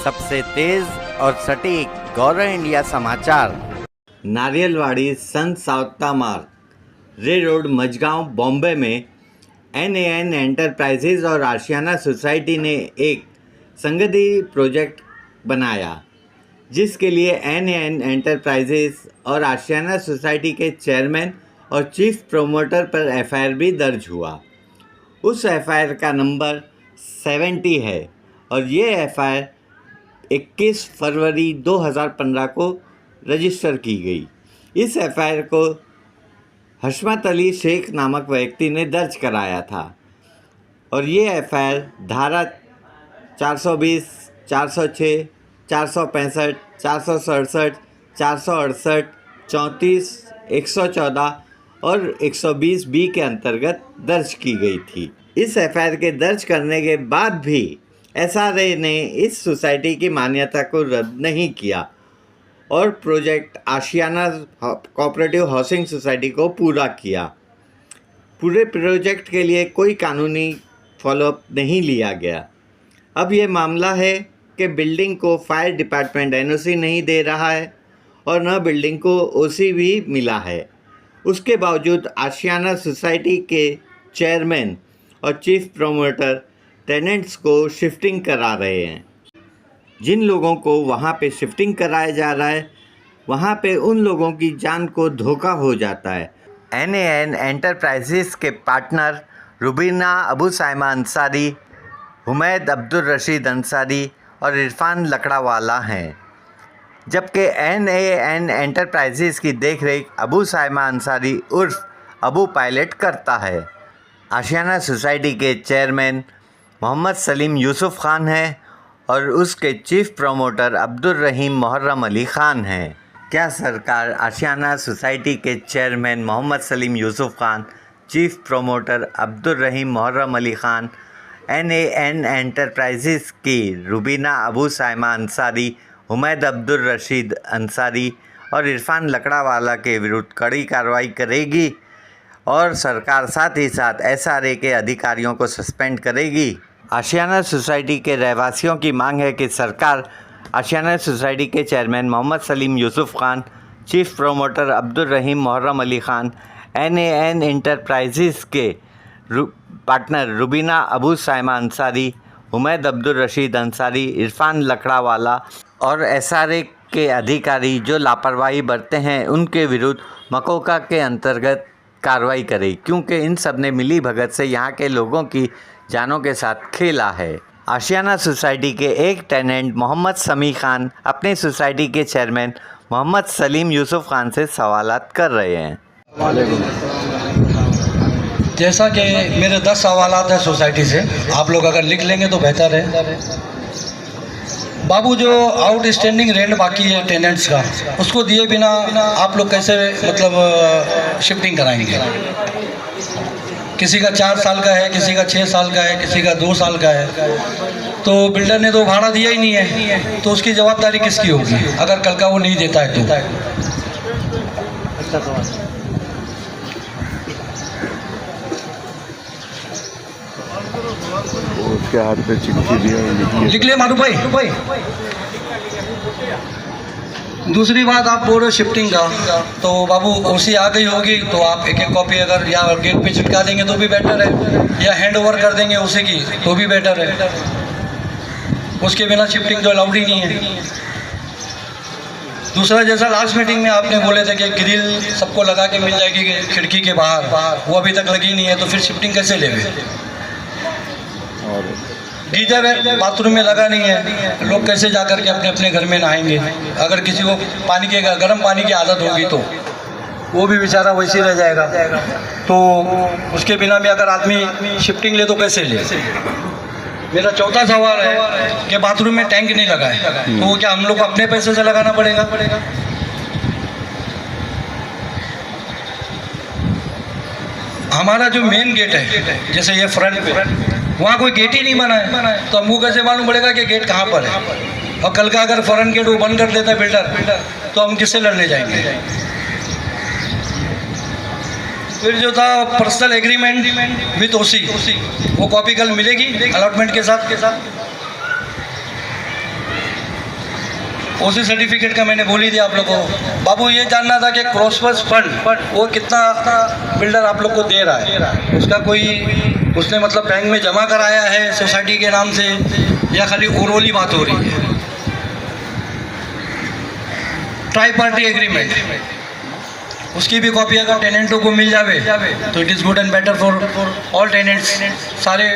सबसे तेज और सटीक गौरव इंडिया समाचार। नारियलवाड़ी संत सावता मार्ग रे रोड मझगांव बॉम्बे में NAN एंटरप्राइजेज और आशियाना सोसाइटी ने एक संगति प्रोजेक्ट बनाया, जिसके लिए NAN एंटरप्राइजेज और आशियाना सोसाइटी के चेयरमैन और चीफ प्रोमोटर पर FIR भी दर्ज हुआ। उस FIR का नंबर 70 है और ये FIR 21 फरवरी 2015 को रजिस्टर की गई। इस FIR को हशमत अली शेख नामक व्यक्ति ने दर्ज कराया था और ये FIR धारा 420, 406, 465, 467, 468, 34, 114 और 120B के अंतर्गत दर्ज की गई थी। इस FIR के दर्ज करने के बाद भी SRA ने इस सोसाइटी की मान्यता को रद्द नहीं किया और प्रोजेक्ट आशियाना कोऑपरेटिव हाउसिंग सोसाइटी को पूरा किया। पूरे प्रोजेक्ट के लिए कोई कानूनी फॉलोअप नहीं लिया गया। अब ये मामला है कि बिल्डिंग को फायर डिपार्टमेंट NOC नहीं दे रहा है और न बिल्डिंग को OC भी मिला है। उसके बावजूद आशियाना सोसाइटी के चेयरमैन और चीफ प्रोमोटर टेनेंट्स को शिफ्टिंग करा रहे हैं। जिन लोगों को वहाँ पे शिफ्टिंग कराया जा रहा है, वहाँ पे उन लोगों की जान को धोखा हो जाता है। NAN एंटरप्राइजेस के पार्टनर रुबीना अबू साइमा अंसारी, हुमैद अब्दुल रशीद अंसारी और इरफान लकड़ावाला हैं, जबकि NAN एंटरप्राइजेस की देखरेख अबू साइमा अंसारी उर्फ अबू पायलट करता है। आशियाना सोसाइटी के चेयरमैन मोहम्मद सलीम यूसुफ खान हैं और उसके चीफ प्रोमोटर अब्दुल रहीम मुहर्रम अली खान हैं। क्या सरकार आशियाना सोसाइटी के chairman Mohammad Salim Yusuf Khan, chief promoter Abdul Rahim Muharram Ali Khan, NAN enterprises की रुबीना अबू साइमा अंसारी, हुमैद अब्दुल रशीद अंसारी और इरफान लकड़ावाला के विरुद्ध कड़ी कार्रवाई करेगी और सरकार साथ ही साथ SRA के अधिकारियों को सस्पेंड करेगी? आशियाना सोसाइटी के रहवासियों की मांग है कि सरकार आशियाना सोसाइटी के chairman Mohammad Salim Yusuf Khan, chief promoter Abdul Rahim Muharram Ali Khan, NAN enterprises के पार्टनर रुबीना अबू साइमा अंसारी, हुमैद अब्दुल रशीद अंसारी, इरफान लकड़ावाला और SRA के अधिकारी जो लापरवाही बरते हैं उनके विरुद्ध मकोका के अंतर्गत कार्रवाई करे, क्योंकि इन सब ने मिली भगत से यहाँ के लोगों की जानों के साथ खेला है। आशियाना सोसाइटी के एक टेनेंट मोहम्मद समी खान अपनी सोसाइटी के चेयरमैन मोहम्मद सलीम यूसुफ खान से सवालात कर रहे हैं। जैसा कि मेरे 10 सवालात हैं सोसाइटी से, आप लोग अगर लिख लेंगे तो बेहतर है। बाबू, जो आउटस्टैंडिंग रेंट बाकी है टेनेंट्स का, उसको दिए बिना आप लोग कैसे मतलब शिफ्टिंग कराएंगे? किसी का 4 साल का है, किसी का 6 साल का है, किसी का 2 साल का है, तो बिल्डर ने तो भाड़ा दिया ही नहीं है, तो उसकी जवाबदारी किसकी होगी अगर कल का वो नहीं देता है तो? अच्छा सवाल। उसके हाथ पे चिट्ठी दिया, लिख ले मारू भाई। दूसरी बात, आप बोल रहे शिफ्टिंग का, तो बाबू OC आ गई होगी तो आप एक कॉपी अगर या गेट पे चिपका देंगे तो भी बेटर है, या हैंड ओवर कर देंगे OC की तो भी बेटर है। उसके बिना शिफ्टिंग तो अलाउड ही नहीं है। दूसरा, जैसा लास्ट मीटिंग में आपने बोले थे कि ग्रिल सबको लगा के मिल जाएगी खिड़की के बाहर, वो अभी तक लगी नहीं है, तो फिर शिफ्टिंग कैसे लेंगे? गीजर है बाथरूम में लगा नहीं है, लोग कैसे जा कर के अपने अपने घर में नहाएंगे? अगर किसी को पानी के गर्म पानी की आदत होगी तो वो भी बेचारा वैसे ही रह जाएगा। तो उसके बिना भी अगर आदमी शिफ्टिंग ले तो कैसे ले? मेरा चौथा सवाल है कि बाथरूम में टैंक नहीं लगा है, तो वो क्या हम लोग को अपने पैसे से लगाना पड़ेगा? हमारा जो मेन गेट है, जैसे ये फ्रंट पे, वहाँ कोई गेट ही नहीं बना है, तो हमको कैसे मालूम पड़ेगा कि गेट कहाँ पर है? और कल का अगर फ्रंट गेट वो बंद कर देता है बिल्डर, तो हम किससे लड़ने जाएंगे? फिर जो था पर्सनल एग्रीमेंट विथ OC, वो कॉपी कल मिलेगी अलॉटमेंट के साथ। ओसी सर्टिफिकेट का मैंने बोल ही दिया आप लोग को। बाबू ये जानना था कि क्रॉसवर्स फंड वो कितना बिल्डर आप लोग को दे रहा है, उसका कोई उसने मतलब बैंक में जमा कराया है सोसाइटी के नाम से या खाली ओरली बात हो रही है? ट्राई पार्टी एग्रीमेंट, उसकी भी कॉपी अगर टेनेंटों को मिल जावे तो it is good and better for all tenants. सारे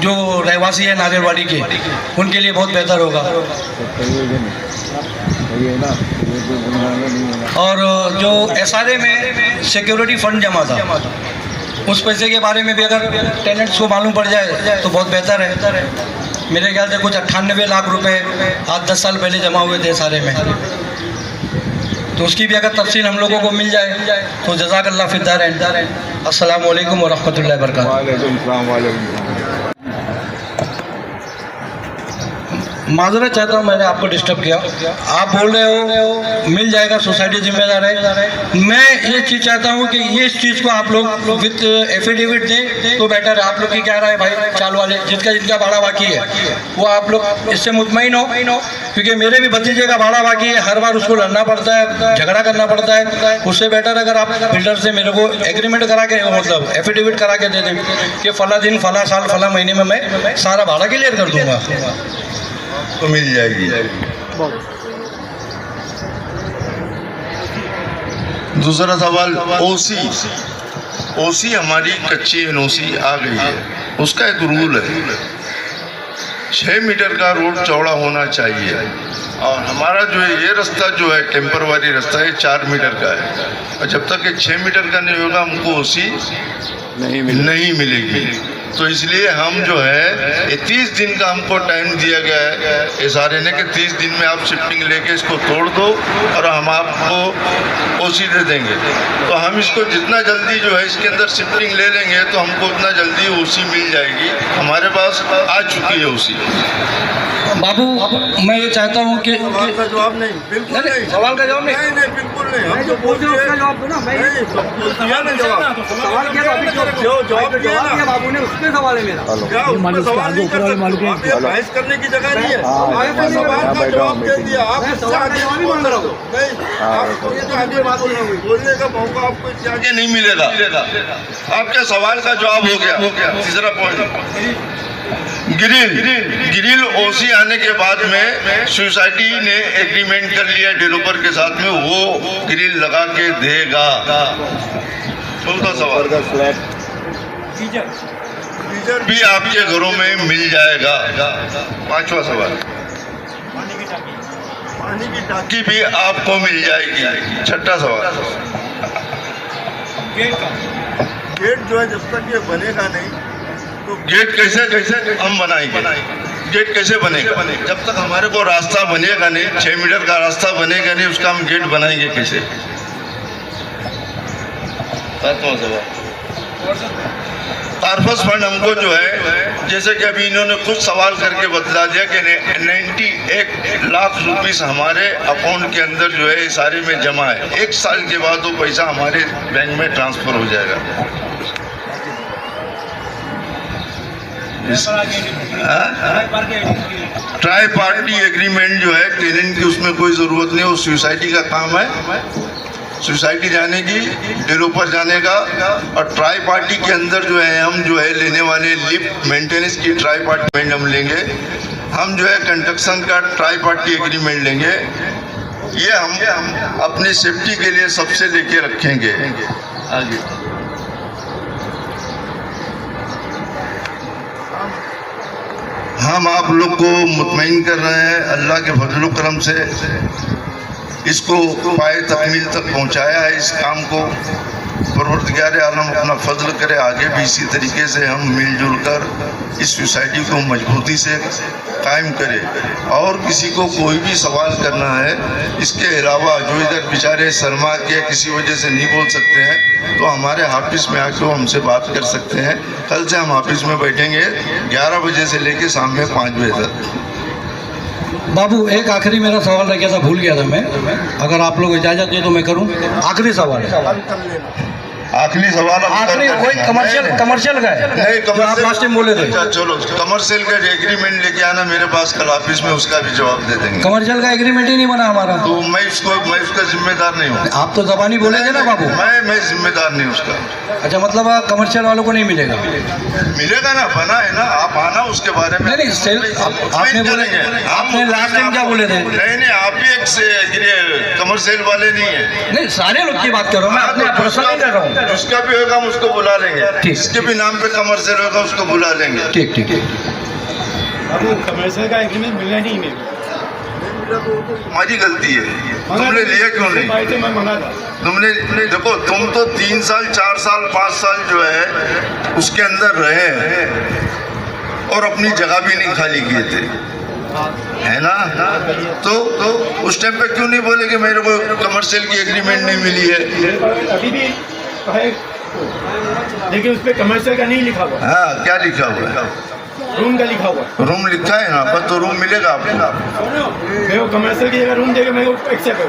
जो रहवासी है नारियलवाड़ी के, उनके लिए बहुत बेहतर होगा। और जो SRA में सिक्योरिटी फंड जमा था, उस पैसे के बारे में भी अगर टेनेंट्स को मालूम पड़ जाए तो बहुत बेहतर है। मेरे ख्याल से कुछ 98 लाख रुपए आज 10 साल पहले जमा हुए थे SRA में, तो उसकी भी अगर तफसील हम लोगों को मिल जाए तो जज़ाकल्लाह फिद्दार है। अस्सलाम वालेकुम व रहमतुल्लाहि व बरकातहू। वालेकुम सलाम, वालेकुम सलाम। माजरत चाहता हूँ, मैंने आपको डिस्टर्ब किया। आप बोल रहे हो मिल जाएगा, सोसाइटी जिम्मेदार है। मैं ये चीज़ चाहता हूँ कि ये इस चीज़ को आप लोग विद एफिडेविट दें तो बेटर है। आप लोग की क्या राय भाई? चाल वाले जिनका भाड़ा बाकी है वो आप लोग इससे मुतमईन हो, क्योंकि मेरे भी भतीजे का भाड़ा बाकी है, हर बार उसको लड़ना पड़ता है, झगड़ा करना पड़ता है। उससे बेटर अगर आप बिल्डर से मेरे को एग्रीमेंट करा के मतलब एफिडेविट करा के दे दें कि फ़ला दिन फ़ला साल फ़ला महीने में मैं सारा भाड़ा क्लियर कर दूँगा, तो मिल जाएगी। दूसरा सवाल ओसी हमारी कच्ची एनओसी आ गई है, उसका एक रूल है 6 मीटर का रोड चौड़ा होना चाहिए, और हमारा जो है ये रास्ता जो है टेम्परवारी रास्ता है 4 मीटर का है, और जब तक ये 6 मीटर का नहीं होगा हमको ओसी नहीं मिलेगी। तो इसलिए हम जो है ये 30 दिन का हमको टाइम दिया गया है SRA ने कि 30 दिन में आप शिफ्टिंग लेके इसको तोड़ दो और हम आपको ओसी दे देंगे। तो हम इसको जितना जल्दी जो है इसके अंदर शिफ्टिंग ले लेंगे तो हमको उतना जल्दी ओसी मिल जाएगी। हमारे पास आ चुकी है ओसी। बाबू मैं ये चाहता हूँ कि सवाल का जवाब नहीं, बिल्कुल नहीं। सवाल का जवाब नहीं, नहीं बिल्कुल नहीं। हम जो बोल रहे हैं उसका जवाब दो ना। नहीं सवाल का जवाब, सवाल किया तो अभी जो जवाब दिया ना बाबू ने, उसमें सवाल है मेरा। क्या उसमें सवाल नहीं कर सकते? आप ये बहस करने की जगह नहीं है। आपने सवाल का जवाब दे दिया, आप उससे आगे जवाब ही मांग रहा हूँ। नहीं, आपको ये तो आगे बात बोलने का मौका आपको इससे आगे नहीं मिलेगा। आपके सवाल का जवाब हो गया। तीसरा पॉइंट ग्रिल ओसी आने के बाद में सोसाइटी ने एग्रीमेंट कर लिया डेवलपर के साथ में, वो ग्रिल लगा के देगा। चौथा सवाल गीजर भी आपके घरों में मिल जाएगा। पांचवा सवाल पानी की टांकी भी आपको मिल जाएगी। छठा सवाल गेट जो है जब तक ये बनेगा नहीं तो गेट कैसे हम बनाएंगे? गेट कैसे बनेगा जब तक हमारे को रास्ता बनेगा नहीं? 6 मीटर का रास्ता बनेगा नहीं, उसका हम गेट बनाएंगे कैसे? टारफस फंड हमको जो है जैसे कि अभी इन्होंने कुछ सवाल करके बतला दिया कि 91 लाख रुपीस हमारे अकाउंट के अंदर जो है सारे में जमा है। 1 साल के बाद वो पैसा हमारे बैंक में ट्रांसफर हो जाएगा। ट्राई पार्टी एग्रीमेंट जो है टेनेंट की उसमें कोई ज़रूरत नहीं, वो सोसाइटी का काम है। सोसाइटी जाने की, डेवलपर जाने का, और ट्राई पार्टी के अंदर जो है हम जो है लेने वाले लिफ्ट मेंटेनेंस की ट्राई पार्टी हम लेंगे, हम जो है कंस्ट्रक्शन का ट्राई पार्टी एग्रीमेंट लेंगे। ये हम अपनी सेफ्टी के लिए सबसे लेके रखेंगे। आगे हम आप लोग को मुतमईन कर रहे हैं, अल्लाह के फजल करम से इसको पाए तकमील तक पहुंचाया है। इस काम को परवरदिगार आलम अपना फजल करे, आगे भी इसी तरीके से हम मिलजुल कर इस सोसाइटी को मजबूती से कायम करें। और किसी को कोई भी सवाल करना है इसके अलावा जो इधर बेचारे शर्मा के किसी वजह से नहीं बोल सकते हैं तो हमारे ऑफिस में आके वो हमसे बात कर सकते हैं। कल से हम ऑफिस में बैठेंगे 11 बजे से लेके शाम में 5 बजे तक। बाबू एक आखिरी मेरा सवाल रह गया था, भूल गया था मैं, अगर आप लोग इजाज़त दे तो मैं करूं। आखिरी सवाल है, आखिरी सवाल अब आखिरी कर- वही कमर्शियल का है नहीं जो आप लास्ट टाइम बोले थे। अच्छा, चलो कमर्शियल का एग्रीमेंट लेके आना मेरे पास कल ऑफिस में, उसका भी जवाब दे देंगे। कमर्शियल का एग्रीमेंट ही नहीं बना हमारा। तो मैं उसका जिम्मेदार नहीं हूँ। आप तो जबानी बोले थे ना बाबू। मैं जिम्मेदार नहीं उसका। अच्छा, मतलब कमर्शियल वालों को नहीं मिलेगा। मिलेगा ना, बना है ना, आप आना उसके बारे में। नहीं सेल आपने बोले, आपने लास्ट टाइम क्या बोले थे? नहीं आप भी एक से कमर्शियल वाले नहीं है। नहीं, सारे लोग की बात कर रहा हूँ मैं, अपने पर्सनल नहीं कर रहा हूँ। जिसका भी होगा हम उसको बुला लेंगे। ठीक। जिसके भी नाम पे कमर्शियल होगा उसको बुला लेंगे। ठीक ठीक ठीक। बाबू कमर्शियल का एग्रीमेंट मिलना नहीं मेरे हमारी गलती है, तुमने लिया क्यों नहीं? को। मैं मंगा था। तुमने देखो, तुम तो 3 साल 4 साल 5 साल जो है उसके अंदर रहे हैं और अपनी जगह भी नहीं खाली किए थे, है ना? तो उस टाइम पे क्यों नहीं बोले कि मेरे को कमर्शियल की एग्रीमेंट नहीं मिली है? मेरे पास अभी भी है, लेकिन उस पर कमर्शियल का नहीं लिखा हुआ, हाँ, क्या लिखा हुआ है? रूम का लिखा हुआ है। रूम लिखा है ना, बस तो रूम मिलेगा आपको। मेरे को कमर्शियल की जगह रूम देगा, मेरे को एक्सेप्ट है।